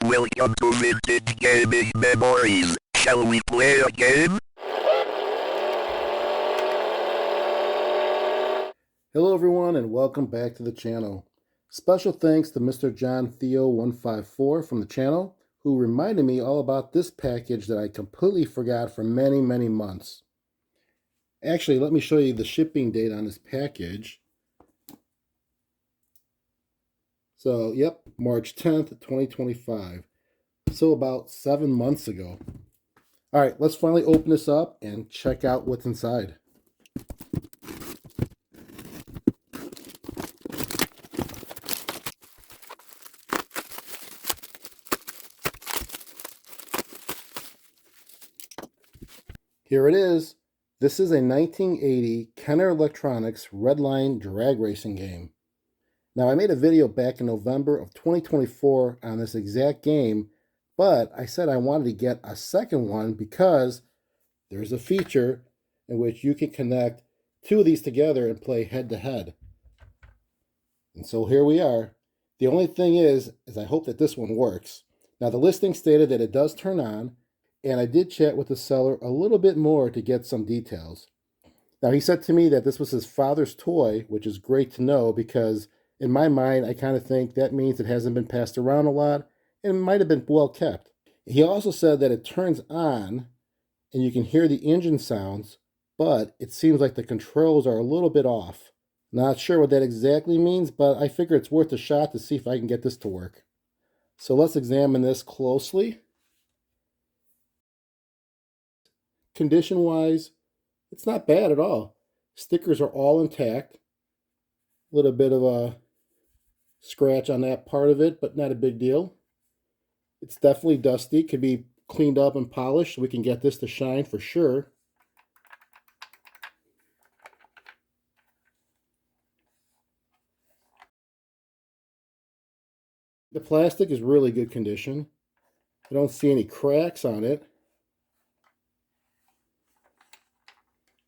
Welcome to Vintage Gaming Memories. Shall we play a game? Hello everyone and welcome back to the channel. Special thanks to Mr. John Theo 154 from the channel who reminded me all about this package that I completely forgot for many months. Actually, let me show you the shipping date on this package. So, yep, March 10th, 2025. So about 7 months ago. Alright, let's finally open this up and check out what's inside. Here it is. This is a 1980 Kenner Electronics Redline drag racing game. Now, I made a video back in November of 2024 on this exact game, but I said I wanted to get a second one because there's a feature in which you can connect two of these together and play head-to-head. And so here we are. The only thing is I hope that this one works. Now, the listing stated that it does turn on, and I did chat with the seller a little bit more to get some details. Now, he said to me that this was his father's toy, which is great to know because in my mind, I kind of think that means it hasn't been passed around a lot and might have been well kept. He also said that it turns on and you can hear the engine sounds, but it seems like the controls are a little bit off. Not sure what that exactly means, but I figure it's worth a shot to see if I can get this to work. So let's examine this closely. Condition-wise, it's not bad at all. Stickers are all intact. A little bit of a scratch on that part of it, but not a big deal. It's definitely dusty. Could be cleaned up and polished. We can get this to shine for sure. The plastic is really good condition. I don't see any cracks on it.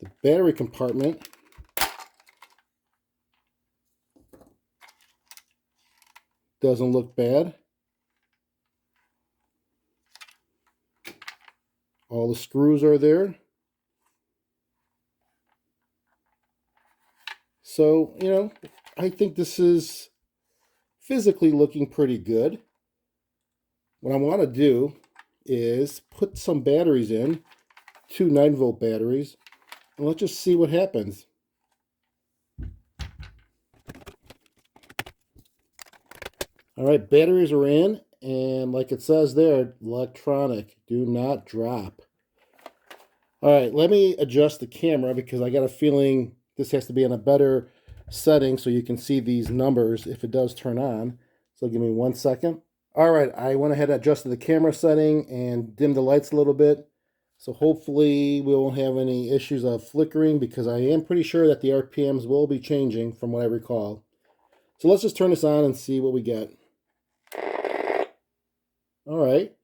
The battery compartment doesn't look bad. All the screws are there. So, I think this is physically looking pretty good. What I want to do is put some batteries in, two 9-volt batteries, and let's just see what happens. All right, batteries are in, and like it says there, electronic, do not drop. All right, let me adjust the camera because I got a feeling this has to be in a better setting so you can see these numbers if it does turn on. So give me 1 second. All right, I went ahead and adjusted the camera setting and dimmed the lights a little bit. So hopefully we won't have any issues of flickering because I am pretty sure that the RPMs will be changing from what I recall. So let's just turn this on and see what we get. All right.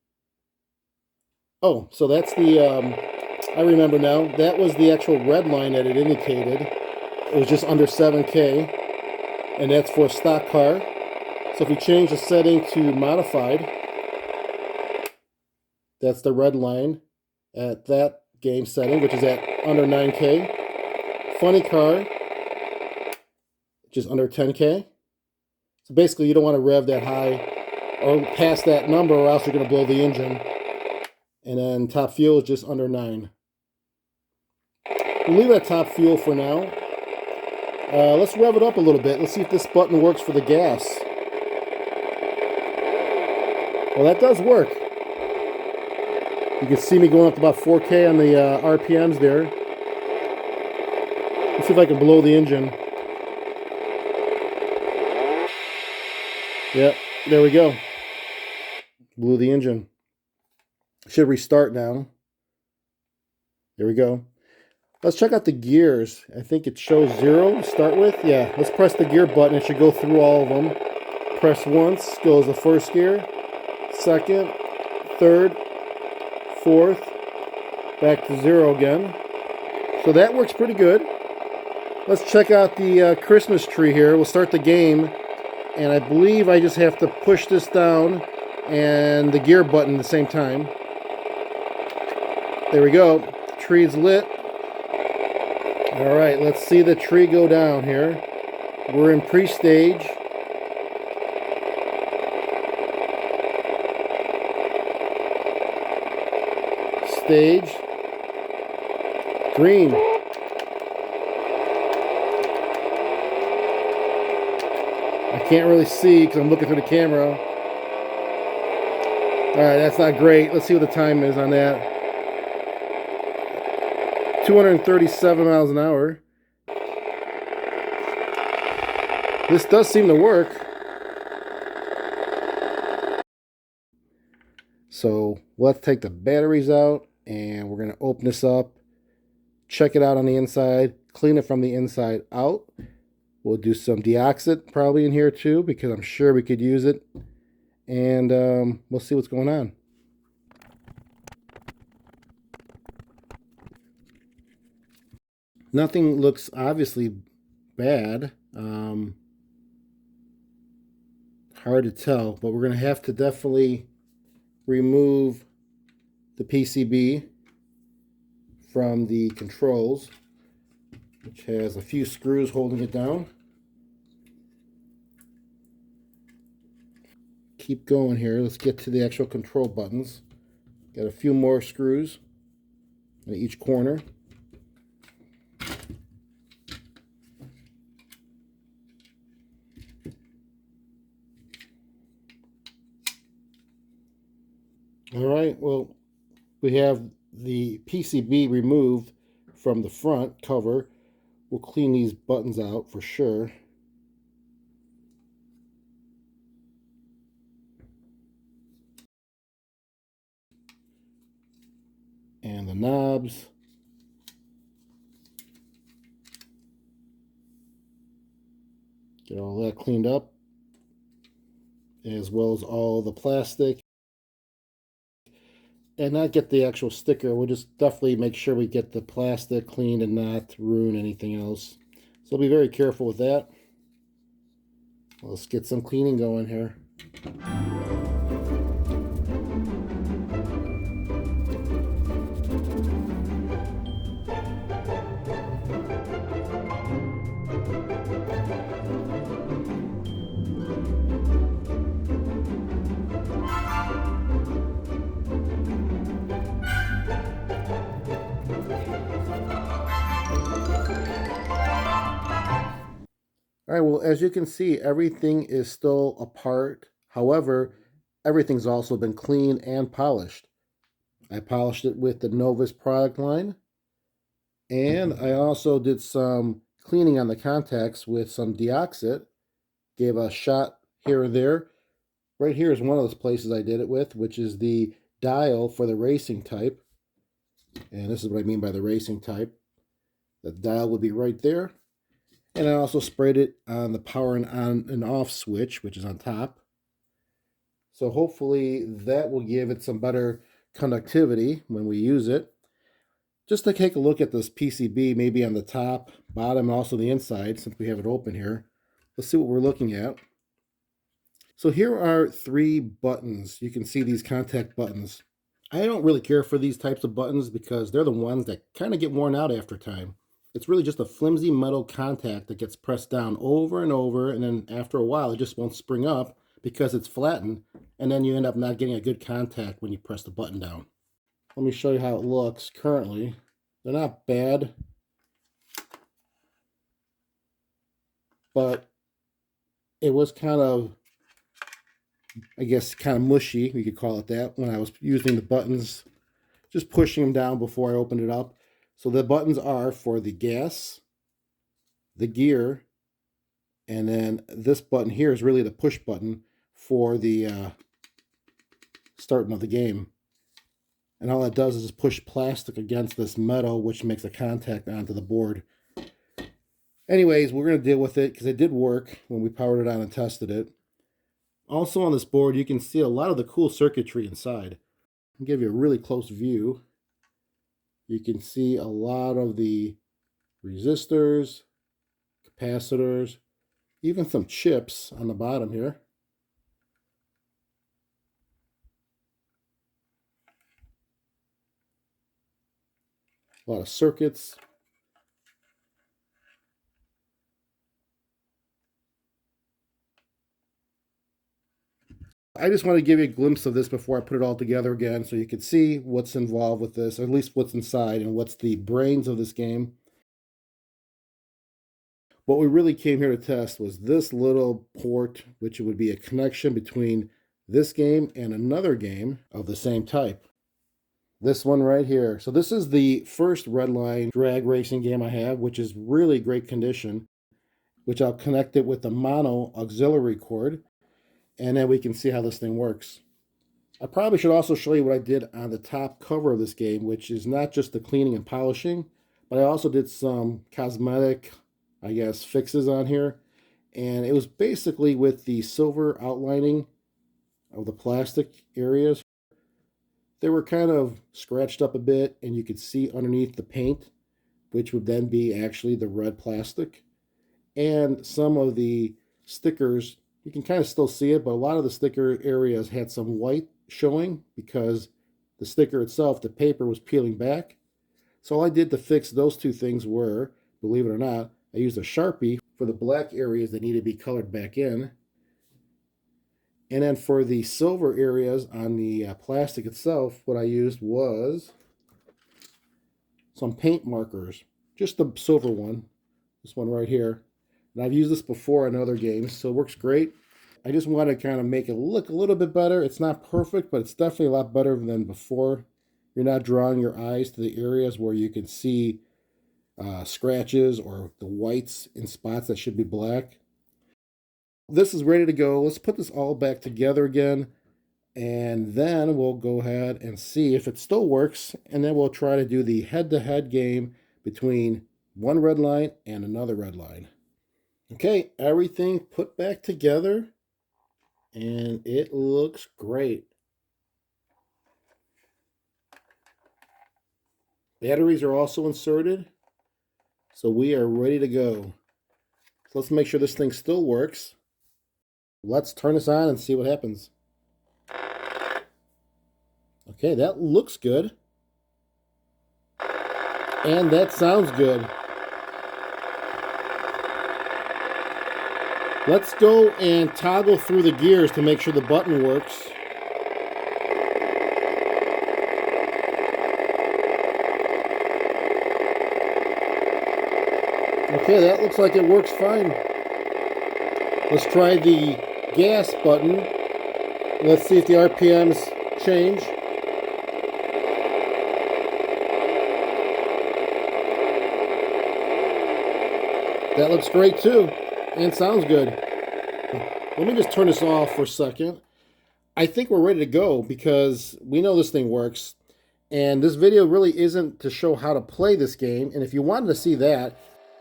Oh, so that's the, I remember now, that was the actual red line that it indicated. It was just under 7K, and that's for a stock car. So if you change the setting to modified, that's the red line at that game setting, which is at under 9K. Funny car, just under 10K. So basically you don't want to rev that high or past that number or else you're going to blow the engine. And then top fuel is just under 9. We'll leave it at top fuel for now. Let's rev it up a little bit. Let's see if this button works for the gas. Well, that does work. You can see me going up to about 4K on the RPMs there. Let's see if I can blow the engine. Yep, there we go. Blew the engine. Should restart now. There we go. Let's check out the gears. I think it shows 0 to start with. Yeah, let's press the gear button. It should go through all of them. Press once, goes the first gear, second, third, fourth, back to 0 again. So that works pretty good. Let's check out the Christmas tree here. We'll start the game, and I believe I just have to push this down and the gear button at the same time. There we go. Tree is lit. All right, let's see the tree go down here. We're in pre-stage. Stage. Green. I can't really see because I'm looking through the camera. All right, that's not great. Let's see what the time is on that. 237 miles an hour. This does seem to work. So let's take the batteries out and we're going to open this up, check it out on the inside, clean it from the inside out. We'll do some deoxit probably in here too because I'm sure we could use it. And we'll see what's going on. Nothing looks obviously bad. Hard to tell, but we're going to have to definitely remove the PCB from the controls, which has a few screws holding it down. Keep going here. Let's get to the actual control buttons. Got a few more screws in each corner. All right, well, we have the PCB removed from the front cover. We'll clean these buttons out for sure. And the knobs. Get all that cleaned up, as well as all the plastic. And not get the actual sticker. We'll just definitely make sure we get the plastic cleaned and not ruin anything else. So be very careful with that. Let's get some cleaning going here. All right, well, as you can see, everything is still apart. However, everything's also been cleaned and polished. I polished it with the Novus product line. And I also did some cleaning on the contacts with some deoxit. Gave a shot here and there. Right here is one of those places I did it with, which is the dial for the racing type. And this is what I mean by the racing type. The dial would be right there. And I also sprayed it on the power and on and off switch, which is on top. So hopefully that will give it some better conductivity when we use it. Just to take a look at this PCB, maybe on the top, bottom, and also the inside, since we have it open here. Let's see what we're looking at. So here are 3 buttons. You can see these contact buttons. I don't really care for these types of buttons because they're the ones that kind of get worn out after time. It's really just a flimsy metal contact that gets pressed down over and over, and then after a while it just won't spring up because it's flattened, and then you end up not getting a good contact when you press the button down. Let me show you how it looks currently. They're not bad, but it was kind of, I guess, kind of mushy, we could call it that, when I was using the buttons, just pushing them down before I opened it up. So the buttons are for the gas, the gear, and then this button here is really the push button for the starting of the game. And all it does is push plastic against this metal, which makes a contact onto the board. Anyways, we're going to deal with it because it did work when we powered it on and tested it. Also on this board, you can see a lot of the cool circuitry inside. I'll give you a really close view. You can see a lot of the resistors, capacitors, even some chips on the bottom here. A lot of circuits. I just want to give you a glimpse of this before I put it all together again so you can see what's involved with this, or at least what's inside and what's the brains of this game. What we really came here to test was this little port, which would be a connection between this game and another game of the same type. This one right here. So this is the first Redline drag racing game I have, which is really great condition, which I'll connect it with the mono auxiliary cord, and then we can see how this thing works. I probably should also show you what I did on the top cover of this game, which is not just the cleaning and polishing, but I also did some cosmetic, I guess, fixes on here. And it was basically with the silver outlining of the plastic areas. They were kind of scratched up a bit, and you could see underneath the paint, which would then be actually the red plastic. And some of the stickers, you can kind of still see it, but a lot of the sticker areas had some white showing because the sticker itself, the paper, was peeling back. So all I did to fix those two things were, believe it or not, I used a Sharpie for the black areas that need to be colored back in. And then for the silver areas on the plastic itself, what I used was some paint markers, just the silver one, this one right here. And I've used this before in other games, so it works great. I just want to kind of make it look a little bit better. It's not perfect, but it's definitely a lot better than before. You're not drawing your eyes to the areas where you can see scratches or the whites in spots that should be black. This is ready to go. Let's put this all back together again, and then we'll go ahead and see if it still works, and then we'll try to do the head-to-head game between one Redline and another Redline. Okay, everything put back together, and it looks great. Batteries are also inserted, so we are ready to go. So let's make sure this thing still works. Let's turn this on and see what happens. Okay, that looks good. And that sounds good. Let's go and toggle through the gears to make sure the button works. Okay, that looks like it works fine. Let's try the gas button. Let's see if the RPMs change. That looks great too, and sounds good. Let me just turn this off for a second. I think we're ready to go because we know this thing works. And this video really isn't to show how to play this game. And if you wanted to see that,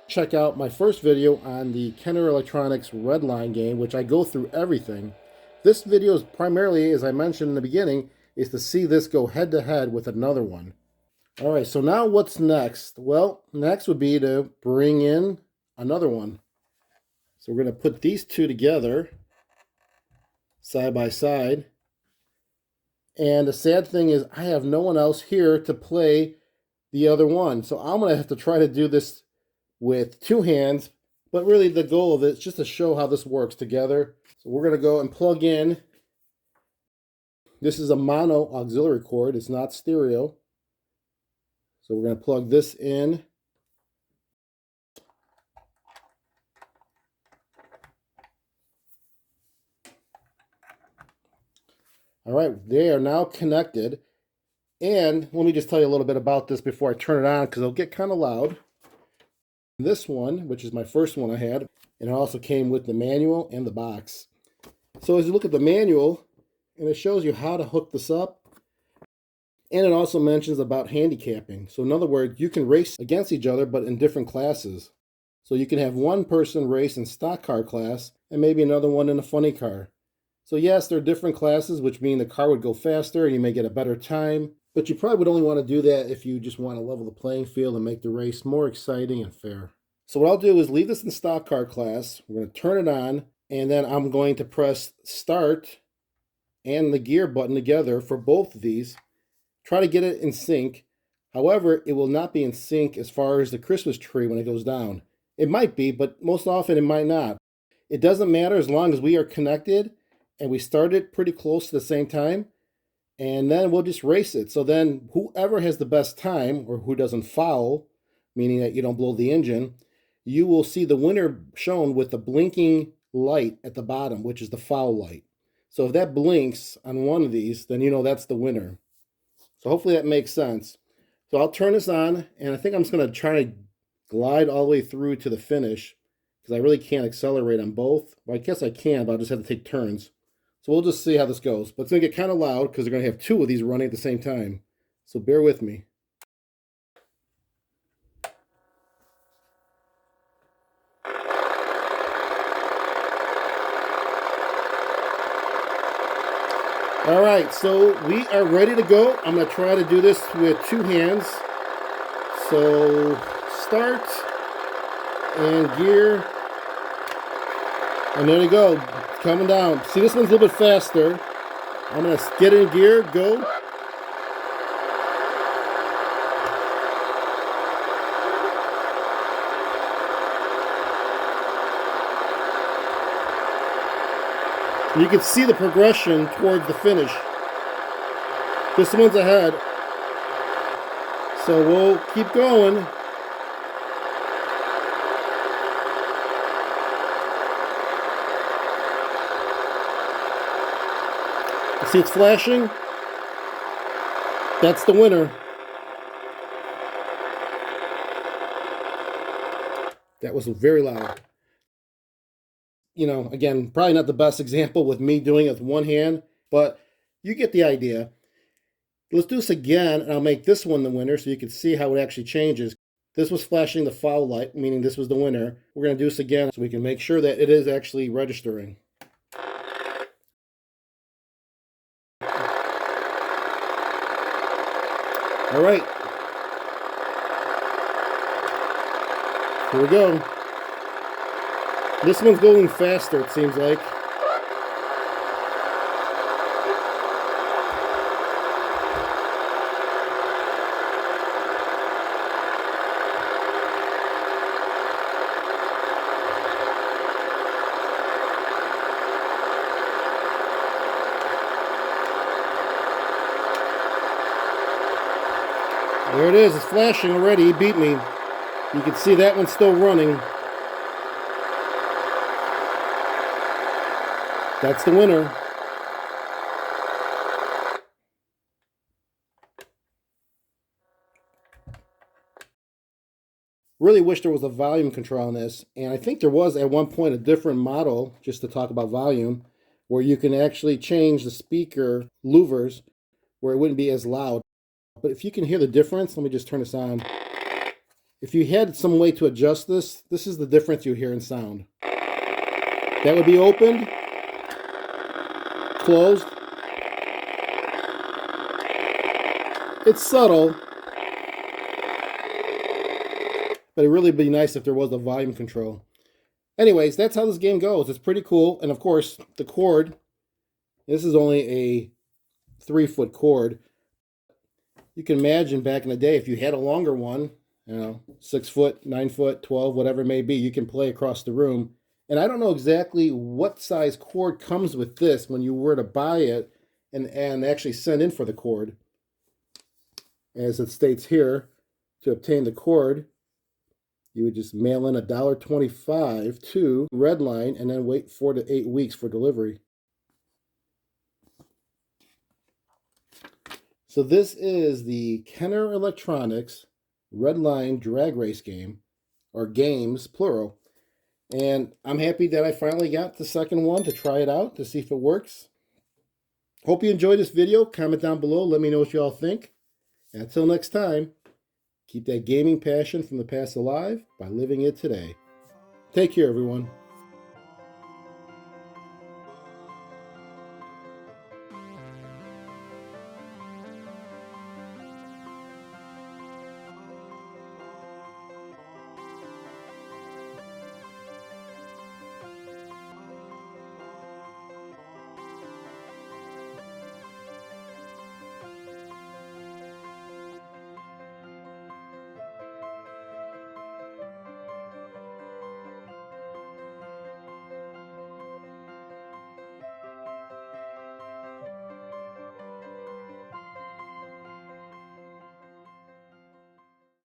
check out my first video on the Kenner Electronics Redline game, which I go through everything. This video is primarily, as I mentioned in the beginning, is to see this go head-to-head with another one. All right, so now what's next? Well, next would be to bring in another one. So we're going to put these two together, side by side. And the sad thing is I have no one else here to play the other one. So I'm going to have to try to do this with two hands. But really the goal of it is just to show how this works together. So we're going to go and plug in. This is a mono auxiliary cord. It's not stereo. So we're going to plug this in. All right, they are now connected. And let me just tell you a little bit about this before I turn it on because it'll get kind of loud. This one, which is my first one I had, and it also came with the manual and the box. So as you look at the manual, and it shows you how to hook this up, and it also mentions about handicapping. So in other words, you can race against each other, but in different classes. So you can have one person race in stock car class, and maybe another one in a funny car. So yes, there are different classes, which mean the car would go faster, and you may get a better time. But you probably would only want to do that if you just want to level the playing field and make the race more exciting and fair. So what I'll do is leave this in stock car class. We're going to turn it on, and then I'm going to press start and the gear button together for both of these. Try to get it in sync. However, it will not be in sync as far as the Christmas tree when it goes down. It might be, but most often it might not. It doesn't matter as long as we are connected and we start it pretty close to the same time, and then we'll just race it. So then whoever has the best time, or who doesn't foul, meaning that you don't blow the engine, you will see the winner shown with the blinking light at the bottom, which is the foul light. So if that blinks on one of these, then you know that's the winner. So hopefully that makes sense. So I'll turn this on, and I think I'm just going to try to glide all the way through to the finish, because I really can't accelerate on both. Well, I guess I can, but I'll just have to take turns. So we'll just see how this goes. But it's going to get kind of loud because they're going to have two of these running at the same time. So bear with me. All right, so we are ready to go. I'm going to try to do this with two hands. So start and gear. And there you go, coming down. See, this one's a little bit faster. I'm going to get in gear, go. You can see the progression towards the finish. This one's ahead. So we'll keep going. See, it's flashing. That's the winner. That was very loud. You know, again, probably not the best example with me doing it with one hand, but you get the idea. Let's do this again, and I'll make this one the winner so you can see how it actually changes. This was flashing the foul light, meaning this was the winner. We're going to do this again so we can make sure that it is actually registering. All right. Here we go. This one's going faster, it seems like. There it is, it's flashing already, he beat me. You can see that one's still running. That's the winner. Really wish there was a volume control on this, and I think there was at one point a different model, just to talk about volume, where you can actually change the speaker louvers where it wouldn't be as loud. But if you can hear the difference, let me just turn this on. If you had some way to adjust this, this is the difference you hear in sound. That would be opened, closed. It's subtle, but it really would be nice if there was a volume control. Anyways, that's how this game goes. It's pretty cool. And of course, the cord, this is only a 3-foot cord. You can imagine back in the day, if you had a longer one, 6 foot, 9 foot, 12, whatever it may be, you can play across the room. And I don't know exactly what size cord comes with this when you were to buy it and actually send in for the cord. As it states here, to obtain the cord, you would just mail in $1.25 to Redline and then wait 4 to 8 weeks for delivery. So this is the Kenner Electronics Redline drag race game, or games, plural. And I'm happy that I finally got the second one to try it out to see if it works. Hope you enjoyed this video. Comment down below. Let me know what you all think. And until next time, keep that gaming passion from the past alive by living it today. Take care, everyone.